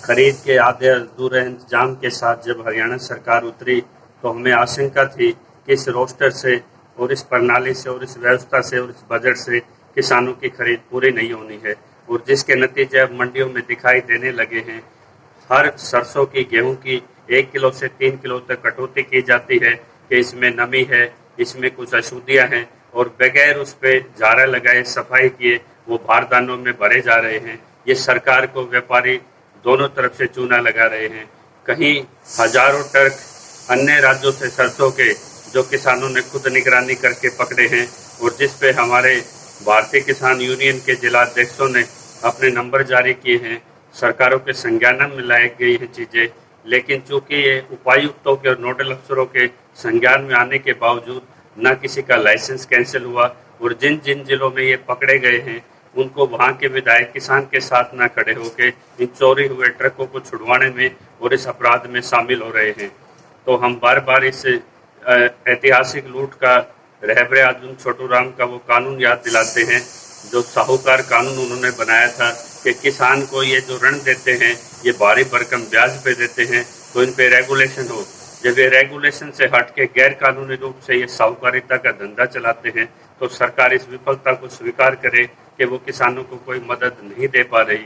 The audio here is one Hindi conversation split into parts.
खरीद के आधे अधूरे इंतजाम के साथ जब हरियाणा सरकार उतरी तो हमें आशंका थी कि इस रोस्टर से और इस प्रणाली से और इस व्यवस्था से और इस बजट से किसानों की खरीद पूरी नहीं होनी है, और जिसके नतीजे अब मंडियों में दिखाई देने लगे हैं। हर सरसों की, गेहूं की 1 किलो से 3 किलो तक कटौती की जाती है कि इसमें नमी है, इसमें कुछ अशुद्धियां हैं, और बगैर उस पे झाड़ा लगाए, सफाई किए वो बारदानों में भरे जा रहे हैं। ये सरकार को व्यापारी दोनों तरफ से चूना लगा रहे हैं। कहीं हजारों ट्रक अन्य राज्यों से सरसों के जो किसानों ने खुद निगरानी करके पकड़े हैं, और जिस पे हमारे भारतीय किसान यूनियन के जिला अध्यक्षों ने अपने नंबर जारी किए हैं। सरकारों के संज्ञान में लाई गई हैं चीजें, लेकिन चूंकि ये उपायुक्तों के और नोडल अफसरों के संज्ञान में आने के बावजूद न किसी का लाइसेंस कैंसिल हुआ, और जिन जिन जिलों में ये पकड़े गए हैं उनको वहां के विधायक किसान के साथ न खड़े होकर इन चोरी हुए ट्रकों को छुड़वाने में और इस अपराध में शामिल हो रहे हैं। तो हम बार बार इस ऐतिहासिक लूट का रहबरे आजम छोटू राम का वो कानून याद दिलाते हैं जो साहूकार कानून उन्होंने बनाया था कि किसान को ये जो ऋण देते हैं ये भारी भरकम ब्याज पे देते हैं, तो इन पे रेगुलेशन हो। जब ये रेगुलेशन से हट के गैर कानूनी रूप से ये साहूकारिता का धंधा चलाते हैं तो सरकार इस विफलता को स्वीकार करे कि वो किसानों को कोई मदद नहीं दे पा रही।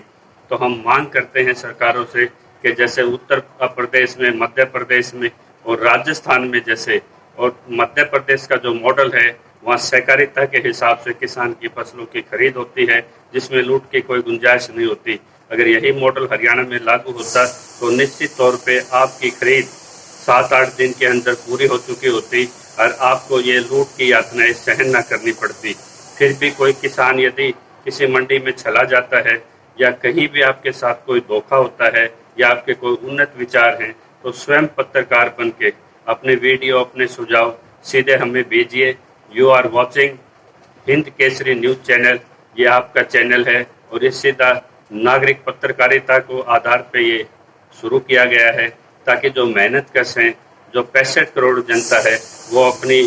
तो हम मांग करते हैं सरकारों से कि जैसे उत्तर प्रदेश में, मध्य प्रदेश में और राजस्थान में जैसे, और मध्य प्रदेश का जो मॉडल है वहाँ सहकारिता के हिसाब से किसान की फसलों की खरीद होती है जिसमें लूट की कोई गुंजाइश नहीं होती। अगर यही मॉडल हरियाणा में लागू होता तो निश्चित तौर पे आपकी खरीद 7-8 दिन के अंदर पूरी हो चुकी होती और आपको ये लूट की यातनाएं सहन न करनी पड़ती। फिर भी कोई किसान यदि किसी मंडी में चला जाता है या कहीं भी आपके साथ कोई धोखा होता है या आपके कोई उन्नत विचार हैं तो स्वयं पत्रकार बन के अपने वीडियो, अपने सुझाव सीधे हमें भेजिए। You are watching Hind Kesari news channel, ये आपका चैनल है और ये सीधा नागरिक पत्रकारिता को आधार पे ये शुरू किया गया है ताकि जो मेहनत कश हैं, जो 65 करोड़ जनता है वो अपनी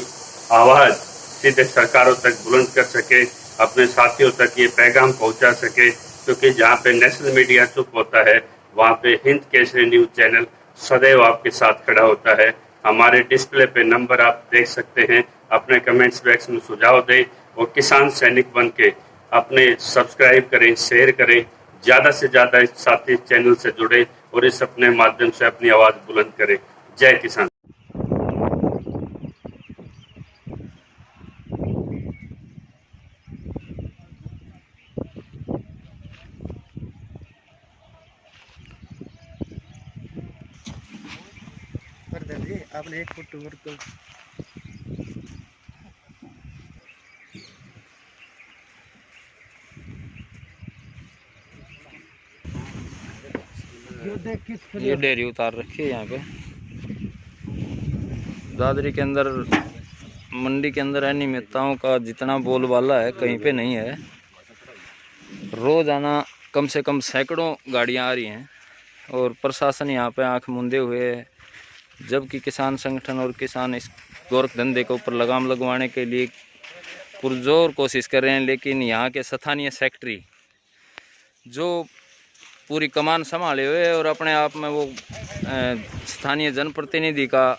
आवाज़ सीधे सरकारों तक बुलंद कर सके, अपने साथियों तक ये पैगाम पहुंचा सके। क्योंकि जहाँ पे नेशनल मीडिया चुप होता है वहाँ पे हिंद केसरी न्यूज चैनल सदैव आपके साथ खड़ा होता है। हमारे डिस्प्ले पे नंबर आप देख सकते हैं, अपने कमेंट्स बॉक्स में सुझाव दें और किसान सैनिक बन के अपने सब्सक्राइब करें, शेयर करें, ज़्यादा से ज़्यादा इस साथी चैनल से जुड़े और इस अपने माध्यम से अपनी आवाज़ बुलंद करें। जय किसान। आपने 1 फुट ऊपर तो ये डेयरी उतार रखी है यहाँ पे दादरी के अंदर। मंडी के अंदर अनियमितताओं का जितना बोलबाला है कहीं पे नहीं है। रोजाना कम से कम सैकड़ों गाड़ियाँ आ रही हैं और प्रशासन यहाँ पे आंख मूंदे हुए है, जबकि किसान संगठन और किसान इस गोरख धंधे के ऊपर लगाम लगवाने के लिए पुरजोर कोशिश कर रहे हैं। लेकिन यहाँ के स्थानीय सेक्रेटरी जो पूरी कमान संभाले हुए और अपने आप में वो स्थानीय जनप्रतिनिधि का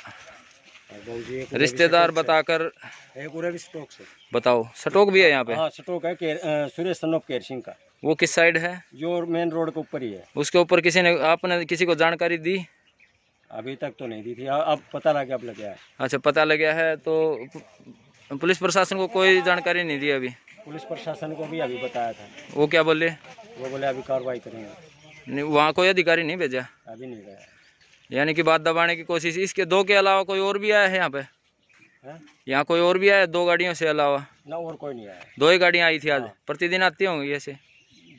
रिश्तेदार बताकर पूरा भी स्टॉक से बताओ। स्टॉक भी है यहाँ पे? हाँ स्टॉक है सुरेश सनोफ केर सिंह का। वो किस साइड है? जो मेन रोड के ऊपर ही है। उसके ऊपर किसी ने, आपने किसी को जानकारी दी? अभी तक तो नहीं दी थी, अब पता लग गया, अब लग गया है। अच्छा, पता लग गया है। तो पुलिस प्रशासन को कोई जानकारी नहीं दी अभी? पुलिस प्रशासन को भी अभी बताया था। वो क्या बोले? वो बोले अभी कार्रवाई करेंगे। नहीं, वहाँ कोई अधिकारी नहीं भेजा? अभी नहीं गया। यानी कि बात दबाने की कोशिश। इसके दो के अलावा कोई और भी आया है यहाँ पे? यहाँ कोई और भी आया 2 गाड़ियों से अलावा? ना, और कोई नहीं आया। 2 ही गाड़ियाँ आई थी आज? हाँ। प्रतिदिन आती होंगी ऐसे?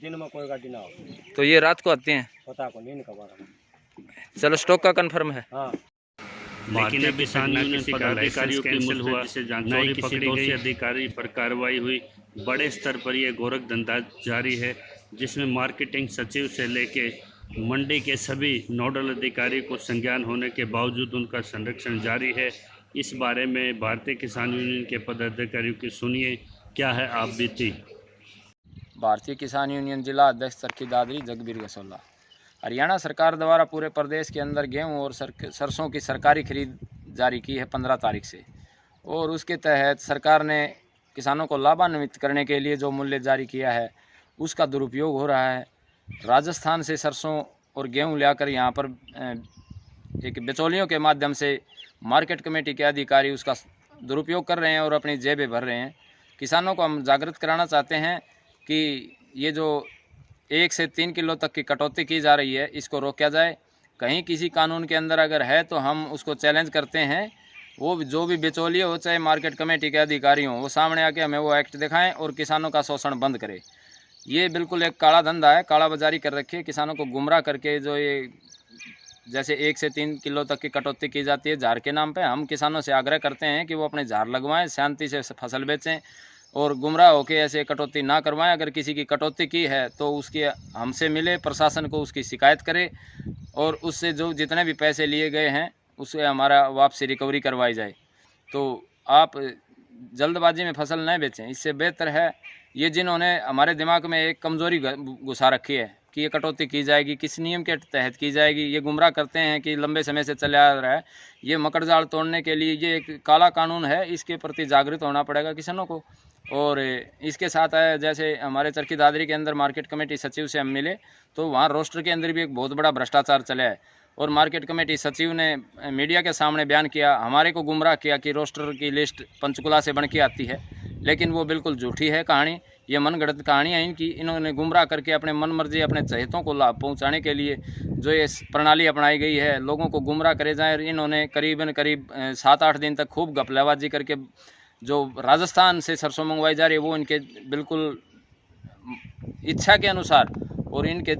दिन में कोई गाड़ी ना हो तो ये रात को आती हैं? पता को नहीं खबर। चलो, स्टॉक का कंफर्म है। हाँ। लेकिन अब किसान यूनियन पदाधिकारियों कैंसिल हुआ, न ही किसी दोषी अधिकारी पर कार्रवाई हुई। बड़े स्तर पर यह गोरख धंधा जारी है जिसमें मार्केटिंग सचिव से लेके मंडी के सभी नोडल अधिकारी को संज्ञान होने के बावजूद उनका संरक्षण जारी है। इस बारे में भारतीय किसान यूनियन के पदाधिकारियों की सुनिए, क्या है आप बीती। भारतीय किसान यूनियन जिला अध्यक्ष चरखी दादरी जगबीर गसोला। हरियाणा सरकार द्वारा पूरे प्रदेश के अंदर गेहूं और सरसों की सरकारी खरीद जारी की है 15 तारीख से, और उसके तहत सरकार ने किसानों को लाभान्वित करने के लिए जो मूल्य जारी किया है उसका दुरुपयोग हो रहा है। राजस्थान से सरसों और गेहूं लाकर यहाँ पर एक बिचौलियों के माध्यम से मार्केट कमेटी के अधिकारी उसका दुरुपयोग कर रहे हैं और अपनी जेबें भर रहे हैं। किसानों को हम जागृत कराना चाहते हैं कि ये जो 1 से 3 किलो तक की कटौती की जा रही है इसको रोका जाए। कहीं किसी कानून के अंदर अगर है तो हम उसको चैलेंज करते हैं। वो जो भी बिचौलिए हो चाहे मार्केट कमेटी के अधिकारी हों, वो सामने आके हमें वो एक्ट दिखाएं और किसानों का शोषण बंद करें। ये बिल्कुल एक काला धंधा है, काला बाजारी कर रखी है। किसानों को गुमराह करके जो ये जैसे 1 से 3 किलो तक की कटौती की जाती है झाड़ के नाम पे, हम किसानों से आग्रह करते हैं कि वो अपने झाड़ लगवाएं, शांति से फसल बेचें और गुमराह होकर ऐसे कटौती ना करवाएं। अगर किसी की कटौती की है तो उसकी हमसे मिले, प्रशासन को उसकी शिकायत करे और उससे जो जितने भी पैसे लिए गए हैं उससे हमारा वापसी रिकवरी करवाई जाए। तो आप जल्दबाजी में फसल न बेचें, इससे बेहतर है ये जिन्होंने हमारे दिमाग में एक कमज़ोरी घुसा रखी है कि ये कटौती की जाएगी, किस नियम के तहत की जाएगी, ये गुमराह करते हैं कि लंबे समय से चला आ रहा है। ये मकर जाल तोड़ने के लिए ये एक काला कानून है, इसके प्रति जागृत होना पड़ेगा किसानों को। और इसके साथ जैसे हमारे चरखी दादरी के अंदर मार्केट कमेटी सचिव से हम मिले तो वहाँ रोस्टर के अंदर भी एक बहुत बड़ा भ्रष्टाचार चला है और मार्केट कमेटी सचिव ने मीडिया के सामने बयान किया, हमारे को गुमराह किया कि रोस्टर की लिस्ट पंचकुला से बन के आती है, लेकिन वो बिल्कुल झूठी है कहानी। ये मनगढ़ंत कहानी है इनकी। इन्होंने गुमराह करके अपने मन मर्जी अपने चहेतों को लाभ पहुंचाने के लिए जो ये प्रणाली अपनाई गई है, लोगों को गुमराह करे जाए। इन्होंने करीब 7-8 दिन तक खूब घपलाबाजी करके जो राजस्थान से सरसों मंगवाई जा रही है वो इनके बिल्कुल इच्छा के अनुसार, और इनके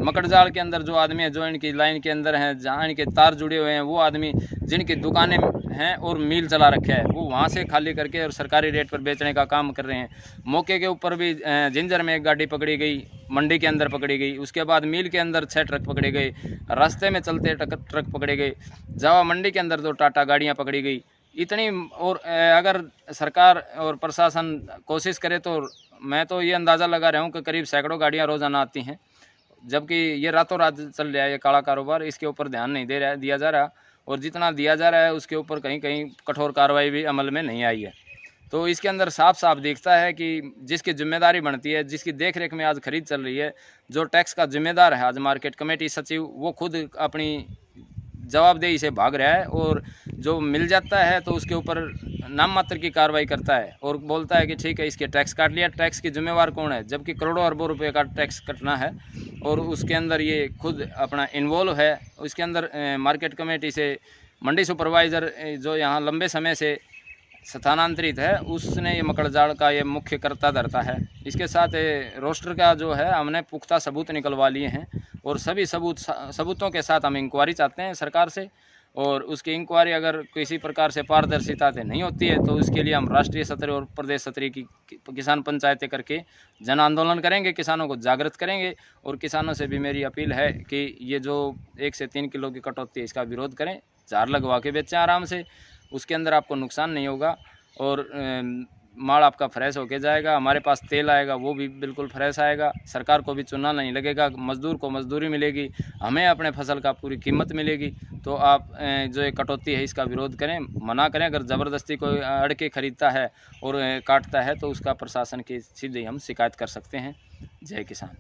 मकर जाल के अंदर जो आदमी है जो इनकी लाइन के अंदर हैं, जहाँ इनके तार जुड़े हुए हैं, वो आदमी जिनकी दुकानें हैं और मिल चला रखा है वो वहाँ से खाली करके और सरकारी रेट पर बेचने का काम कर रहे हैं। मौके के ऊपर भी जिंजर में एक गाड़ी पकड़ी गई, मंडी के अंदर पकड़ी गई, उसके बाद मिल के अंदर 6 ट्रक पकड़े गए, रास्ते में चलते ट्रक पकड़े गए, जावा मंडी के अंदर 2 टाटा गाड़ियाँ पकड़ी गई। इतनी और अगर सरकार और प्रशासन कोशिश करे तो मैं तो ये अंदाज़ा लगा रहा हूँ कि करीब सैकड़ों गाड़ियाँ रोज़ाना आती हैं, जबकि ये रातों रात चल रहा है ये काला कारोबार। इसके ऊपर ध्यान नहीं दिया जा रहा, और जितना दिया जा रहा है उसके ऊपर कहीं कहीं कठोर कार्रवाई भी अमल में नहीं आई है। तो इसके अंदर साफ साफ दिखता है कि जिसकी जिम्मेदारी बनती है, जिसकी देख रेख में आज खरीद चल रही है, जो टैक्स का जिम्मेदार है आज मार्केट कमेटी सचिव, वो खुद अपनी जवाबदेही से भाग रहा है और जो मिल जाता है तो उसके ऊपर नाम मात्र की कार्रवाई करता है और बोलता है कि ठीक है इसके टैक्स काट लिया। टैक्स की जिम्मेवार कौन है, जबकि करोड़ों अरबों रुपए का टैक्स कटना है और उसके अंदर ये खुद अपना इन्वॉल्व है। उसके अंदर मार्केट कमेटी से मंडी सुपरवाइज़र जो यहाँ लंबे समय से स्थानांतरित है, उसने ये मकर जाल का ये मुख्य कर्ता धरता है। इसके साथ रोस्टर का जो है हमने पुख्ता सबूत निकलवा लिए हैं और सभी सबूतों के साथ हम इंक्वायरी चाहते हैं सरकार से, और उसकी इंक्वायरी अगर किसी प्रकार से पारदर्शिता से नहीं होती है तो उसके लिए हम राष्ट्रीय सत्र और प्रदेश सत्र की किसान पंचायतें करके जन आंदोलन करेंगे, किसानों को जागृत करेंगे। और किसानों से भी मेरी अपील है कि ये जो 1 से 3 किलो की कटौती है इसका विरोध करें, झाड़ लगवा के बेचें आराम से, उसके अंदर आपको नुकसान नहीं होगा और माल आपका फ्रेश होके जाएगा। हमारे पास तेल आएगा वो भी बिल्कुल फ्रेश आएगा, सरकार को भी चूना नहीं लगेगा, मजदूर को मजदूरी मिलेगी, हमें अपने फसल का पूरी कीमत मिलेगी। तो आप जो ये कटौती है इसका विरोध करें, मना करें। अगर ज़बरदस्ती कोई अड़ के खरीदता है और काटता है तो उसका प्रशासन की सीधे हम शिकायत कर सकते हैं। जय किसान।